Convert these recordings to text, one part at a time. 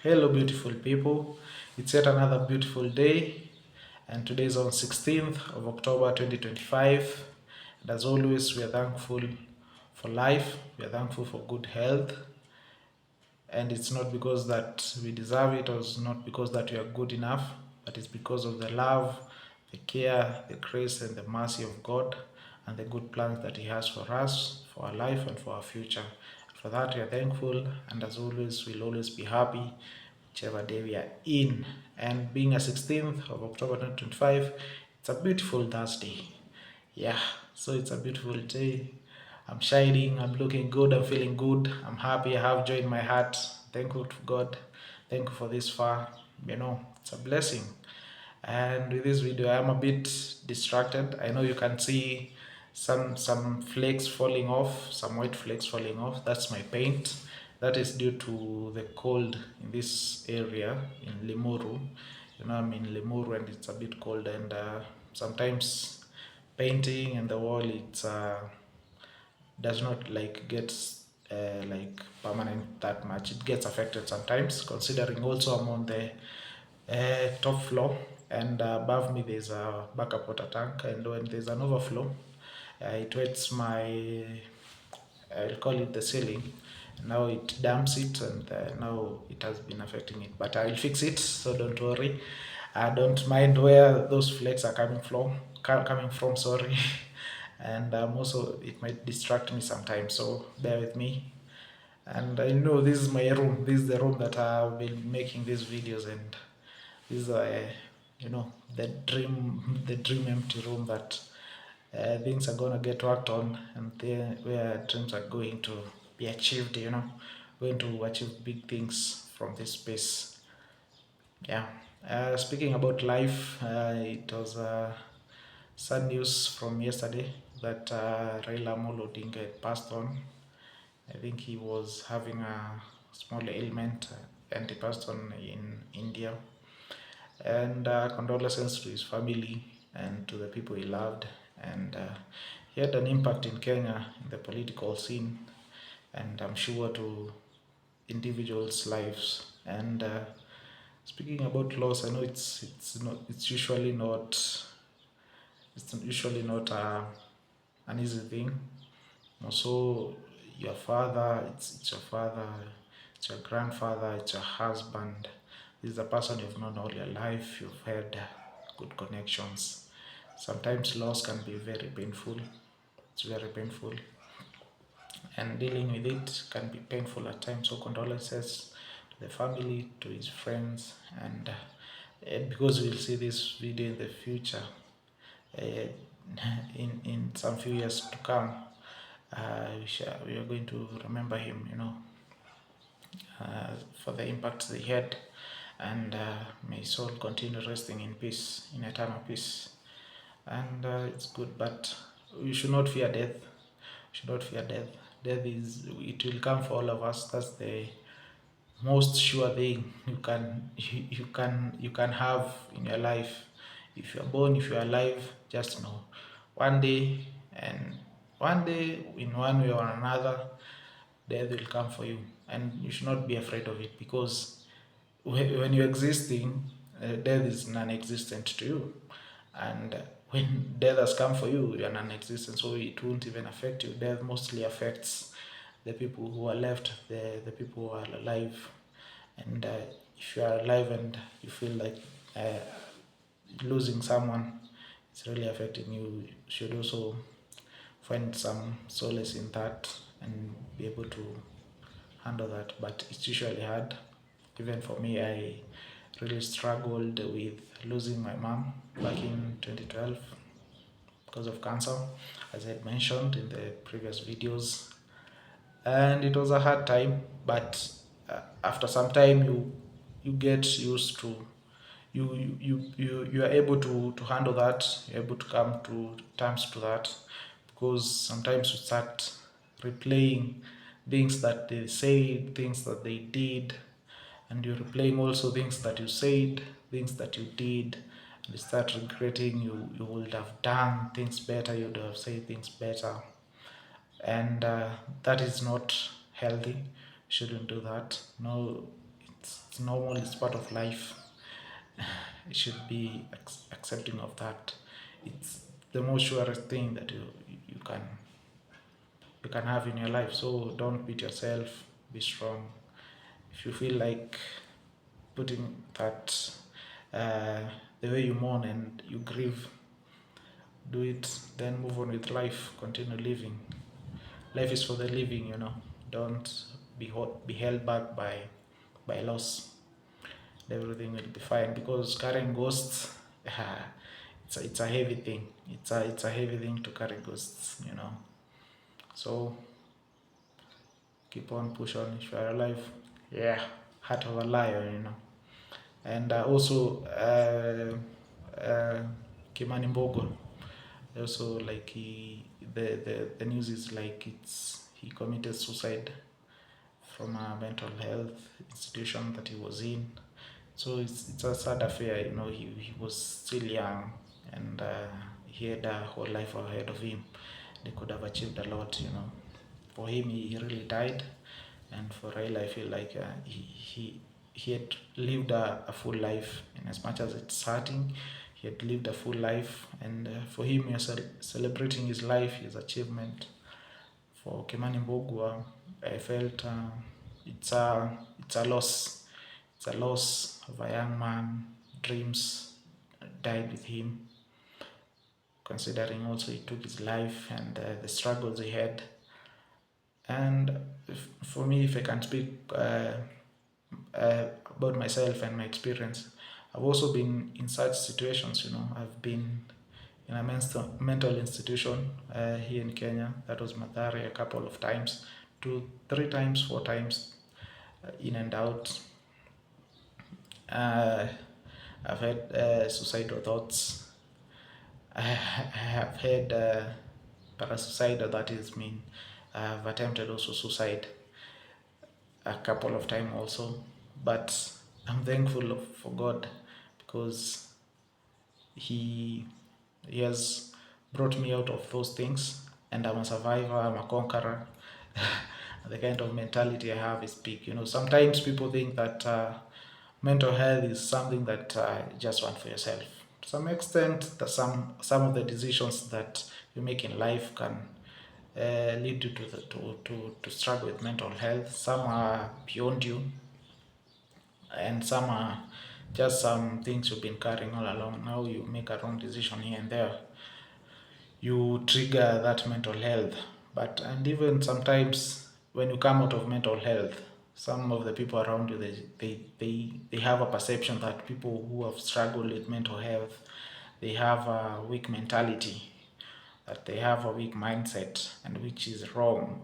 Hello, beautiful people. It's yet another beautiful day, and today is on 16th of October 2025. And as always, we are thankful for life, we are thankful for good health, and it's not because that we deserve it or it's not because that we are good enough, but it's because of the love, the care, the grace, and the mercy of God and the good plans that He has for us, for our life, and for our future. For that, we are thankful, and as always, we'll always be happy whichever day we are in. And being a 16th of October 2025, it's a beautiful Thursday. Yeah, so it's a beautiful day. I'm shining, I'm looking good, I'm feeling good, I'm happy, I have joy in my heart. Thankful to God, thankful for this far. It's a blessing. And with this video, I'm a bit distracted. I know you can see some flakes falling off, some white flakes falling off. That's my paint. That is due to the cold in this area in Limuru. I'm in Limuru and it's a bit cold, and sometimes painting and the wall it does not like get like permanent that much. It gets affected sometimes, considering also I'm on the top floor, and above me there's a backup water tank, and when there's an overflow, it wets my, I'll call it the ceiling. Now it damps it, and now it has been affecting it, but I'll fix it, so don't worry. I don't mind where those flakes are coming from, sorry. And also it might distract me sometimes, so bear with me. And I know this is my room, this is the room that I've been making these videos, and this is the dream empty room that things are gonna get worked on, and where dreams are going to be achieved. Going to achieve big things from this space. Yeah. Speaking about life, it was sad news from yesterday that Raila Amolo Odinga had passed on. I think he was having a small ailment, and he passed on in India. And condolences to his family and to the people he loved. And he had an impact in Kenya in the political scene, and I'm sure to individuals' lives. And speaking about loss, I know it's usually not an easy thing. Also, your father, it's your father, it's your grandfather, it's your husband. This is a person you've known all your life. You've had good connections. Sometimes loss can be very painful. It's very painful, and dealing with it can be painful at times. So condolences to the family, to his friends, and because we'll see this video in the future, uh, in some few years to come, we are going to remember him, for the impact they had, and may his soul continue resting in peace, in eternal peace. And it's good, but we should not fear death. We should not fear death. It will come for all of us. That's the most sure thing you can have in your life. If you're born, if you're alive, just know one day, and one day, in one way or another, death will come for you, and you should not be afraid of it, because when you're existing, death is non-existent to you, and when death has come for you, you're non-existent, so it won't even affect you. Death mostly affects the people who are left, the people who are alive. And if you are alive and you feel like uh, losing someone, it's really affecting you, you should also find some solace in that and be able to handle that. But it's usually hard. Even for me, I really struggled with losing my mom back in 2012 because of cancer, as I had mentioned in the previous videos. And it was a hard time, but after some time, you get used to, you are able to handle that. You're able to come to terms to that, because sometimes you start replaying things that they said, things that they did, and you're replaying also things that you said, things that you did, and you start regretting. You would have done things better, you would have said things better, and that is not healthy. You shouldn't do that. No, It's normal, it's part of life. You should be accepting of that. It's the most surest thing that you can you can have in your life. So don't beat yourself, be strong. If you feel like putting that uh, the way you mourn and you grieve, do it, then move on with life, continue living. Life is for the living, you know. Don't be held back by loss. Everything will be fine, because carrying ghosts, it's a heavy thing. It's a heavy thing to carry ghosts, you know. So keep on, push on. If you are alive, yeah, heart of a lion, you know. And also Kimani Mbogo, also like the news is like he committed suicide from a mental health institution that he was in. So it's a sad affair, you know. He was still young, and he had a whole life ahead of him. He could have achieved a lot, you know. For him, he really died, and for Raila, I feel like he had lived a full life. In as much as it's hurting, he had lived a full life, and for him, you're celebrating his life, his achievement. For Kimani Mbugua, I felt it's a loss. It's a loss of a young man. Dreams died with him, considering also he took his life, and the struggles he had. And for me, if I can speak about myself and my experience, I've also been in such situations, you know. I've been in a mental institution here in Kenya. That was Mathare a couple of times, 3 times, 4 times, in and out. I've had suicidal thoughts. I have had parasuicidal, that is mean. I've attempted also suicide a couple of times also, but I'm thankful for God, because he has brought me out of those things, and I'm a survivor, I'm a conqueror. The kind of mentality I have is big. You know, sometimes people think that mental health is something that you just want for yourself. To some extent, some of the decisions that you make in life can lead you to struggle with mental health. Some are beyond you, and some are just some things you've been carrying all along. Now you make a wrong decision here and there, you trigger that mental health. But and even sometimes when you come out of mental health, some of the people around you, they have a perception that people who have struggled with mental health, they have a weak mentality, that they have a weak mindset, and which is wrong.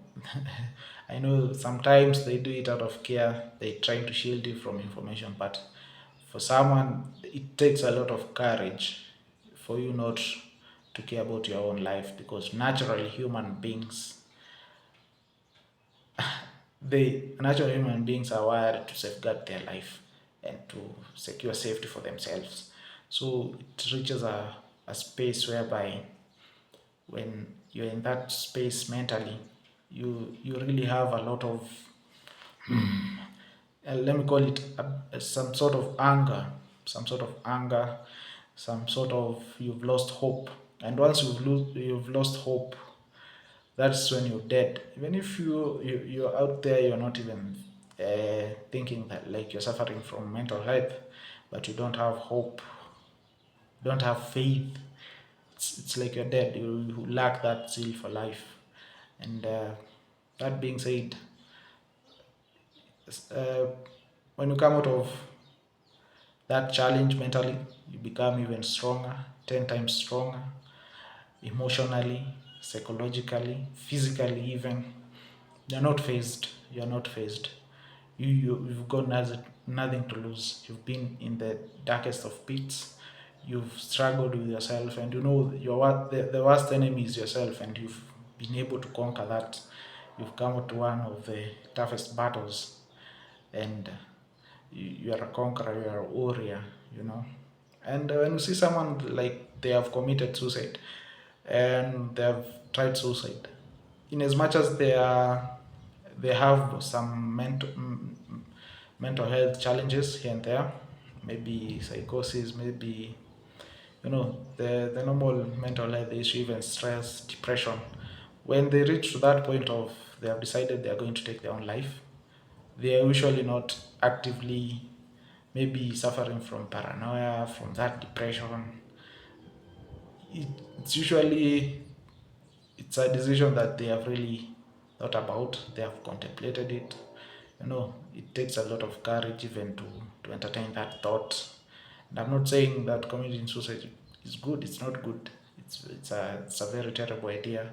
I know sometimes they do it out of care, they trying to shield you from information, but for someone, it takes a lot of courage for you not to care about your own life, because naturally human beings are wired to safeguard their life and to secure safety for themselves. So it reaches a space whereby when you're in that space mentally, you really have a lot of let me call it some sort of anger, some sort of anger, some sort of, you've lost hope. And once you've lost hope, that's when you're dead. Even if you're out there, you're not even thinking that like you're suffering from mental health, but you don't have hope, don't have faith. It's like you're dead. You lack that zeal for life. And that being said, uh, when you come out of that challenge mentally, you become even stronger, 10 times stronger, emotionally, psychologically, physically even. You're not phased. You're not phased. You've got nothing to lose. You've been in the darkest of pits. You've struggled with yourself, and you know the worst enemy is yourself, and you've been able to conquer that. You've come out to one of the toughest battles, and you are a conqueror, you are a warrior, you know. And when you see someone like they have committed suicide and they have tried suicide, in as much as they have some mental health challenges here and there, maybe psychosis, maybe the normal mental health issue, even stress, depression. When they reach to that point of they have decided they are going to take their own life, they are usually not actively maybe suffering from paranoia, from that depression. It's usually it's a decision that they have really thought about, they have contemplated it. It takes a lot of courage even to entertain that thought. And I'm not saying that committing suicide is good, it's not good. It's a very terrible idea.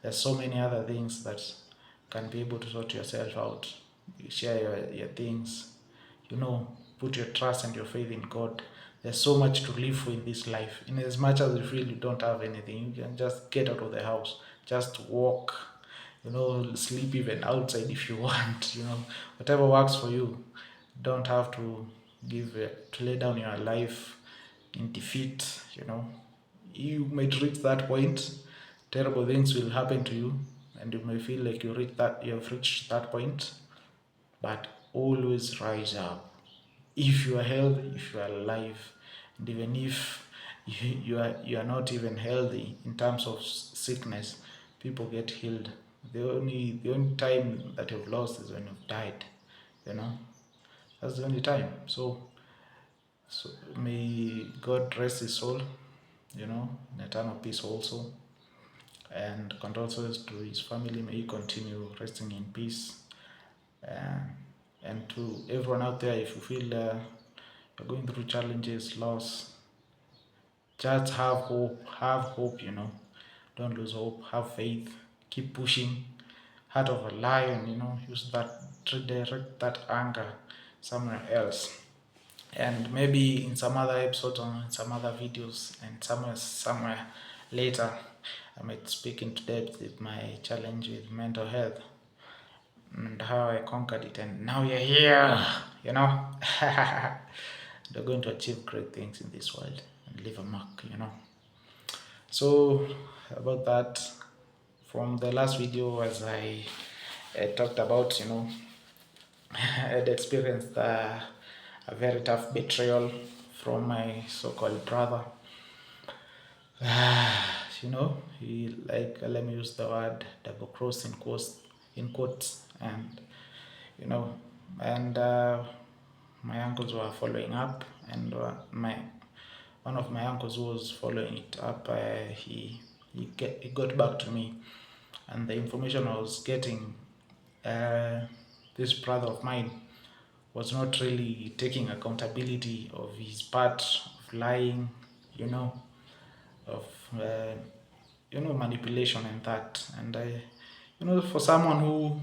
There's so many other things that can be able to sort yourself out. You share your things, you know, put your trust and your faith in God. There's so much to live for in this life. In as much as you feel you don't have anything, you can just get out of the house, just walk, sleep even outside if you want, whatever works for you. Don't have to to lay down your life in defeat. You might reach that point, terrible things will happen to you, and you may feel like you have reached that point, but always rise up. If you are healthy, if you are alive, and even if you are not even healthy in terms of sickness, people get healed. The only time that you've lost is when you've died. You know, that's the only time. So may God rest his soul, in eternal peace also, and condolences to his family. May he continue resting in peace. Uh, and to everyone out there, if you feel you're going through challenges, loss, just have hope. Have hope. Don't lose hope. Have faith. Keep pushing. Heart of a lion. Use that to redirect that anger somewhere else. And maybe in some other episodes or in some other videos and somewhere later, I might speak into depth with my challenge with mental health and how I conquered it, and now you're here. you know They're going to achieve great things in this world and leave a mark. So about that, from the last video, as I talked about, I had experienced a very tough betrayal from my so-called brother. He, like, let me use the word double cross in quotes, and you know and my uncles were following up, and my one of my uncles who was following it up, he got back to me, and the information I was getting, this brother of mine was not really taking accountability of his part of lying, you know, of manipulation and that. And for someone who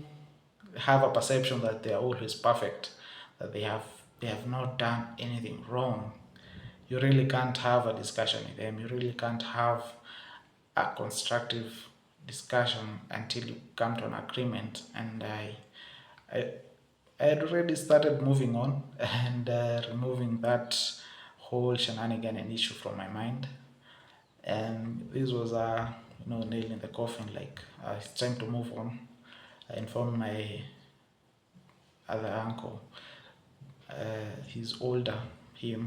have a perception that they are always perfect, that they have not done anything wrong, you really can't have a discussion with them. You really can't have a constructive discussion until you come to an agreement. And I, I had already started moving on and removing that whole shenanigan and issue from my mind. And this was a nail in the coffin. Like, it's time to move on. I informed my other uncle. He's older. He's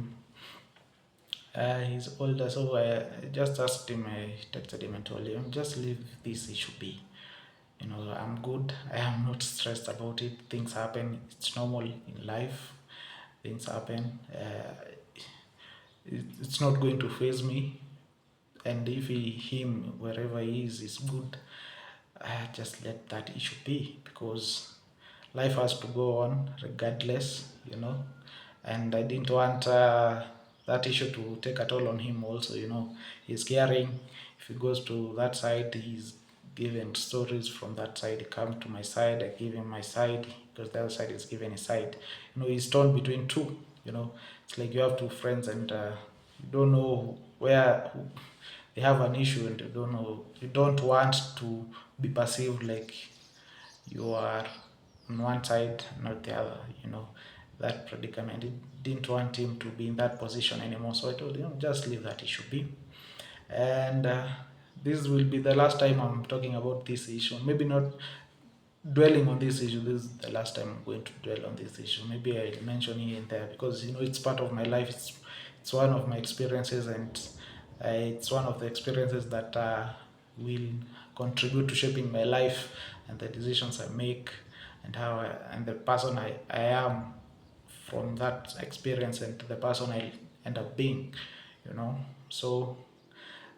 older, so I just asked him. I texted him and told him, just leave this issue be. I'm good. I am not stressed about it. Things happen. It's normal in life. Things happen. It's not going to phase me. And if him, wherever he is good, just let that issue be, because life has to go on regardless. And I didn't want that issue to take a toll on him also. He's caring. If he goes to that side, he's given stories from that side. He comes to my side, I give him my side, because the other side is given his side. He's torn between two. It's like you have two friends, and you don't know where they have an issue, and you don't want to be perceived like you are on one side, not the other. That predicament. It didn't want him to be in that position anymore, so I told him, just leave that issue be. And this will be the last time I'm talking about this issue. Maybe not dwelling on this issue. This is the last time I'm going to dwell on this issue. Maybe I'll mention here and there because it's part of my life. It's one of my experiences, and it's one of the experiences that will contribute to shaping my life and the decisions I make, and and the person I am from that experience, and the person I end up being. So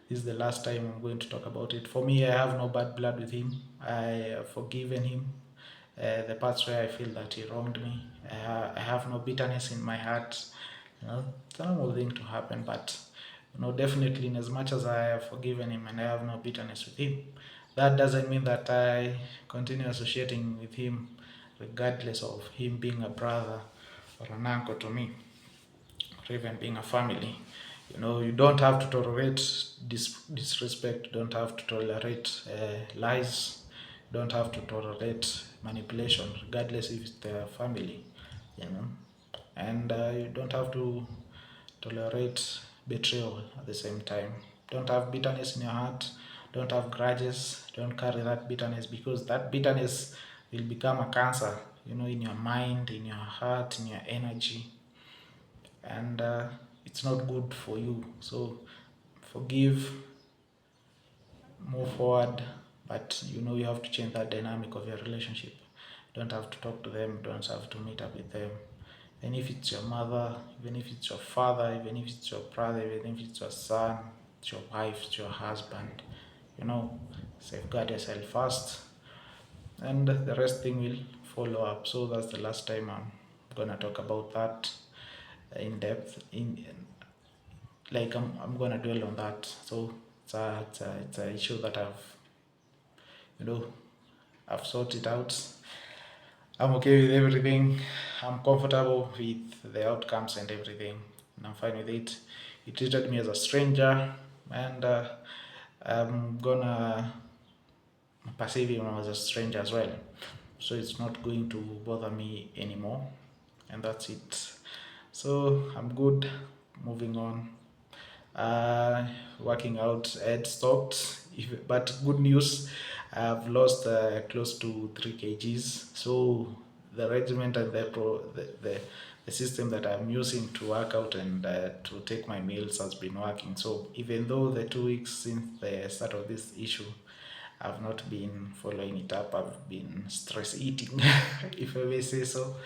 this is the last time I'm going to talk about it. For me, I have no bad blood with him. I have forgiven him. The parts where I feel that he wronged me, I have no bitterness in my heart. It's a normal thing to happen, but definitely, in as much as I have forgiven him and I have no bitterness with him, that doesn't mean that I continue associating with him, regardless of him being a brother or an uncle to me, or even being a family. You don't have to tolerate disrespect. You don't have to tolerate lies. You don't have to tolerate manipulation, regardless if it's their family. You know, and you don't have to tolerate betrayal at the same time. Don't have bitterness in your heart. Don't have grudges. Don't carry that bitterness, because that bitterness will become a cancer. In your mind, in your heart, in your energy, and it's not good for you. So forgive, move forward, but you have to change that dynamic of your relationship. You don't have to talk to them, you don't have to meet up with them. Even if it's your mother, even if it's your father, even if it's your brother, even if it's your son, it's your wife, it's your husband, safeguard yourself first, and the rest thing will follow up. So that's the last time I'm gonna talk about that in depth. I'm gonna dwell on that. So it's a issue that I've sorted out. I'm okay with everything. I'm comfortable with the outcomes and everything, and I'm fine with it. He treated me as a stranger, and I'm gonna perceive him as a stranger as well. So it's not going to bother me anymore, and that's it. So I'm good. Moving on. Working out had stopped, but good news, I've lost close to 3 kgs. So the regiment and the system that I'm using to work out and to take my meals has been working. So even though the 2 weeks since the start of this issue, I've not been following it up, I've been stress eating, if I may say so.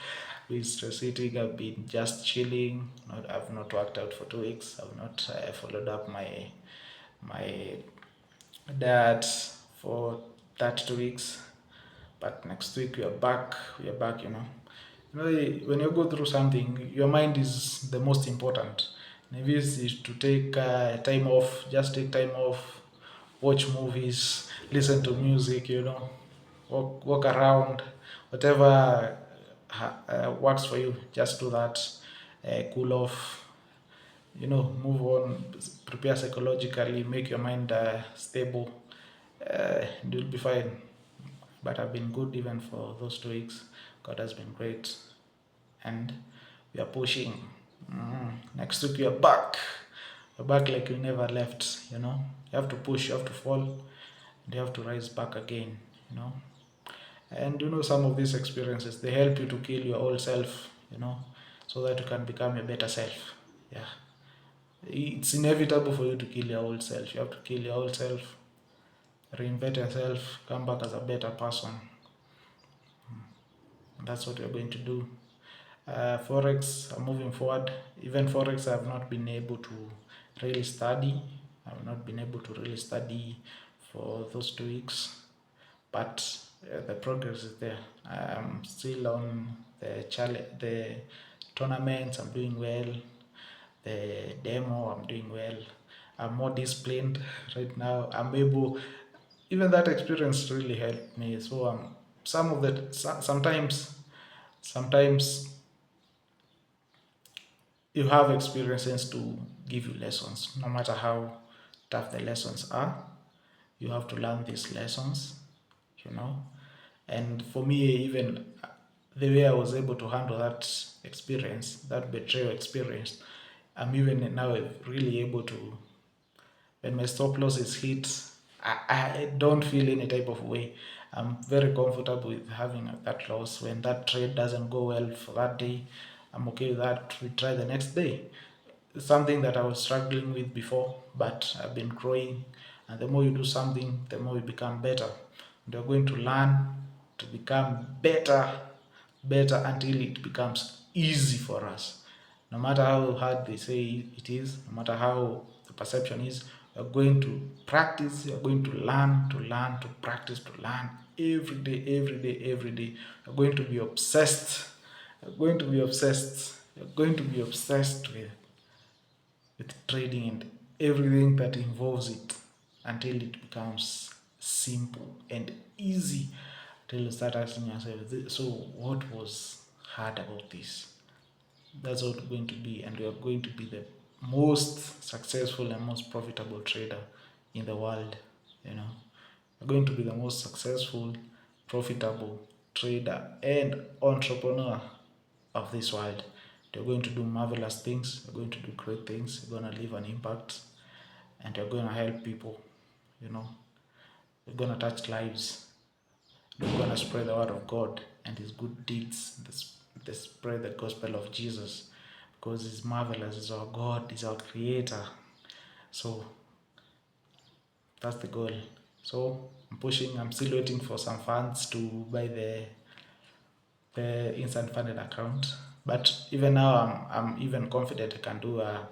With stress eating, I've been just chilling. I've not worked out for 2 weeks. I've not followed up my diet for that 2 weeks. But next week we are back. We are back. When you go through something, your mind is the most important. Maybe it's to take time off. Just take time off. Watch movies. Listen to music. Walk around. Whatever works for you, just do that. Cool off, move on, prepare psychologically, make your mind stable. You'll be fine. But I've been good even for those 2 weeks. God has been great, and we are pushing. Next week we are back. We're back like we never left. You have to push, you have to fall, and you have to rise back again. And some of these experiences, they help you to kill your old self, so that you can become a better self. Yeah, it's inevitable for you to kill your old self. You have to kill your old self, reinvent yourself, come back as a better person. And that's what we're going to do. Forex, I'm moving forward. Even Forex, I have not been able to really study. I've not been able to really study for those 2 weeks, but the progress is there. I'm still on the tournaments. I'm doing well. The demo, I'm doing well. I'm more disciplined right now. I'm able. Even that experience really helped me. So sometimes you have experiences to give you lessons. No matter how tough the lessons are, you have to learn these lessons. And for me, even the way I was able to handle that experience, that betrayal experience, I'm even now really able to, when my stop loss is hit, I don't feel any type of way. I'm very comfortable with having that loss. When that trade doesn't go well for that day, I'm okay with that. We try the next day. It's something that I was struggling with before, but I've been growing. And the more you do something, the more you become better. And you're going to learn to become better until it becomes easy for us. No matter how hard they say it is, no matter how the perception is, you're going to practice, you're going to learn, to practice, to learn every day, every day, every day. You're going to be obsessed. You're going to be obsessed. You're going to be obsessed with trading and everything that involves it until it becomes simple and easy, until you start asking yourself, so what was hard about this? That's what we're going to be, and we are going to be the most successful and most profitable trader in the world. You know, we're going to be the most successful, profitable trader and entrepreneur of this world. You're going to do marvelous things, you're going to do great things, you're going to leave an impact, and you're going to help people. You know, you're going to touch lives, you're going to spread the word of God and his good deeds, the spread the gospel of Jesus, because he's marvelous, he's our God, he's our creator. So that's the goal. So I'm still waiting for some funds to buy the instant funded account. But even now, I'm even confident I can do a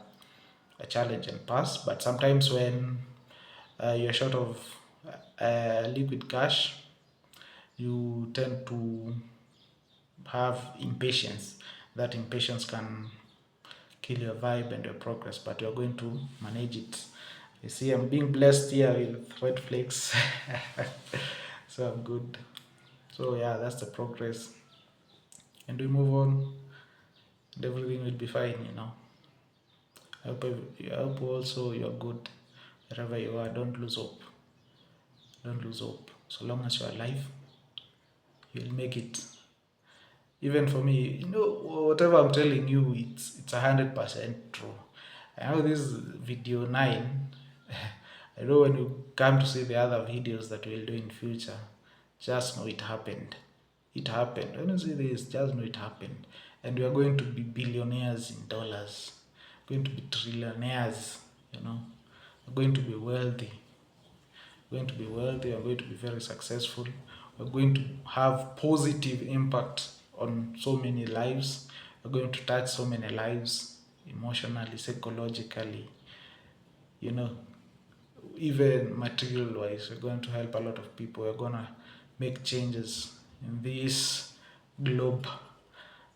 challenge and pass. But sometimes when you're short of liquid cash, you tend to have impatience. That impatience can kill your vibe and your progress, but you're going to manage it. You see, I'm being blessed here with red flakes, so I'm good. So yeah, that's the progress, and we move on, and everything will be fine. I hope also you're good wherever you are. Don't lose hope. Don't lose hope. So long as you're alive, you'll make it. Even for me, whatever I'm telling you, it's 100% true. I know this video 9. I know when you come to see the other videos that we'll do in future, just know it happened. It happened. When you see this, just know it happened. And we are going to be billionaires in dollars. Going to be trillionaires, We're going to be wealthy. We're going to be wealthy. We're going to be very successful. We're going to have positive impact on so many lives. We're going to touch so many lives emotionally, psychologically, you know, even material wise. We're going to help a lot of people. We're going to make changes in globe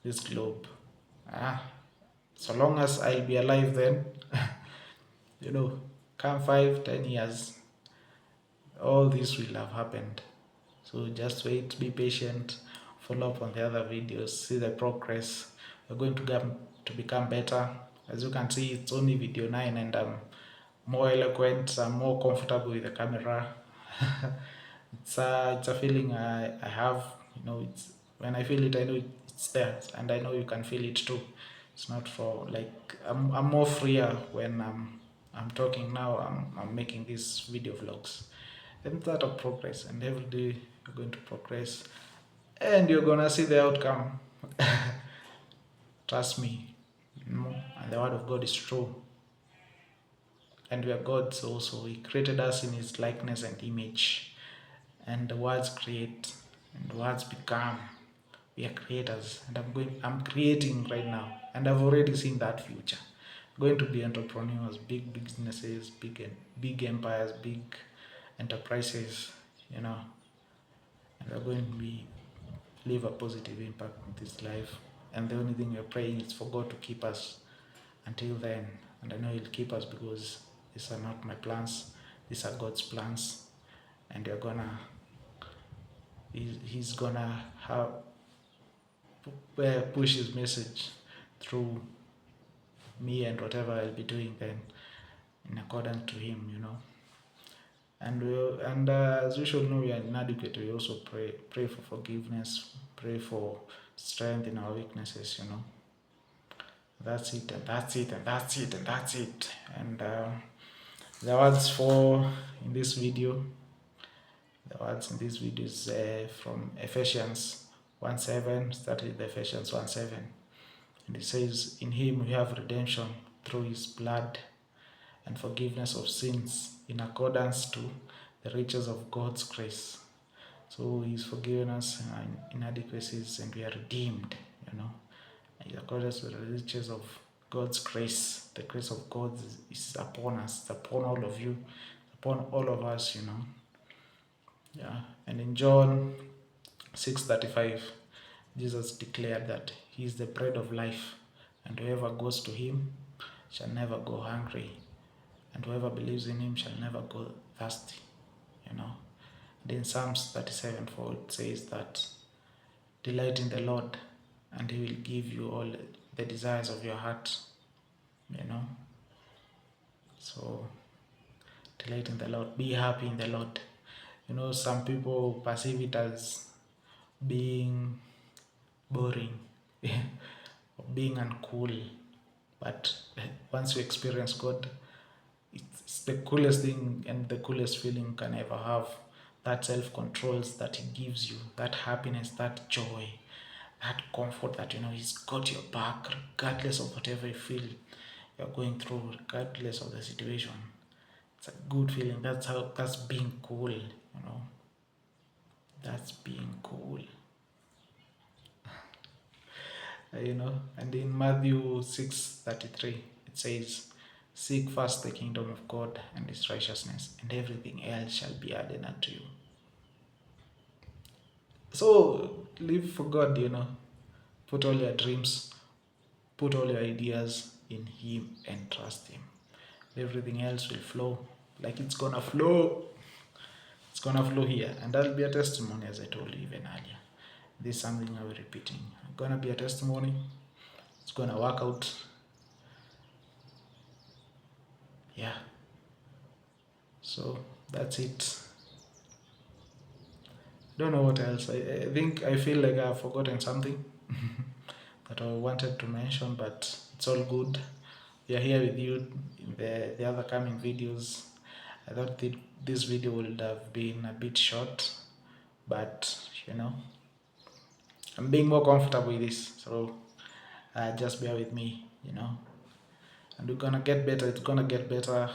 this globe. So long as I'll be alive then, come 5-10 years, all this will have happened. So just wait, be patient, follow up on the other videos, see the progress. We're going to become better. As you can see, it's only video 9 and I'm more eloquent, I'm more comfortable with the camera. It's a feeling I have, it's when I feel it, I know it's there, and I know you can feel it too. It's not for like I'm more freer when I'm talking now. I'm making these video vlogs, and that of progress, and every day you're going to progress, and you're gonna see the outcome. Trust me, and the word of God is true, and we are God's also. He created us in his likeness and image, and the words create and the words become. We are creators, and I'm creating right now, and I've already seen that future. I'm going to be entrepreneurs, big businesses, big empires, big enterprises, and we're going to leave a positive impact in this life. And the only thing we're praying is for God to keep us until then. And I know he'll keep us because these are not my plans, these are God's plans, and he's gonna have push his message through me and whatever I'll be doing then in accordance to him. And as we should know, we are inadequate. We also pray for forgiveness, pray for strength in our weaknesses. That's it, and that's it, and that's it, and that's it. And the words for in this video, The words in this video is from Ephesians 1:7, started with Ephesians 1:7. And it says, in him we have redemption through his blood and forgiveness of sins in accordance to the riches of God's grace. So he's forgiven us inadequacies and we are redeemed, in accordance with the riches of God's grace. The grace of God is upon us, it's upon all of you, upon all of us, Yeah. And in John 6:35, Jesus declared that he is the bread of life, and whoever goes to him shall never go hungry, and whoever believes in him shall never go thirsty, And in Psalms 37:4 it says that delight in the Lord and he will give you all the desires of your heart, So delight in the Lord, be happy in the Lord. Some people perceive it as being boring, or being uncool, but once you experience God, it's the coolest thing and the coolest feeling you can ever have. That self-control that he gives you, that happiness, that joy, that comfort that he's got your back regardless of whatever you feel you're going through, regardless of the situation. It's a good feeling. That's being cool, That's being cool. And in Matthew 6:33 it says, seek first the kingdom of God and his righteousness, and everything else shall be added unto you. So live for God, Put all your dreams, put all your ideas in him and trust him. Everything else will flow like it's gonna flow. It's gonna flow here, and that'll be a testimony, as I told you even earlier. This is something I will repeating. It's gonna be a testimony. It's gonna work out. Yeah. So that's it. Don't know what else. I feel like I've forgotten something that I wanted to mention, but it's all good. We are here with you in the other coming videos. I thought this video would have been a bit short, but I'm being more comfortable with this, so just bear with me, and we're gonna get better. It's gonna get better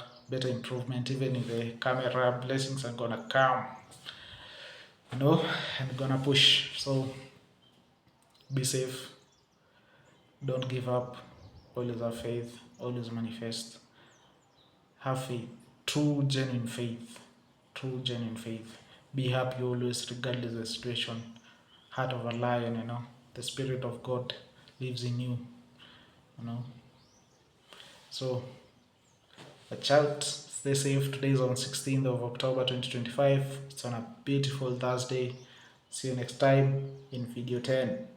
improvement. Even in the camera, blessings are gonna come, and we're gonna push. So be safe, don't give up, always have faith, always manifest, have faith, true genuine faith. Be happy always, regardless of the situation. Heart of a lion, the Spirit of God lives in you, So watch out, stay safe. Today is on 16th of October 2025. It's on a beautiful Thursday. See you next time in video 10.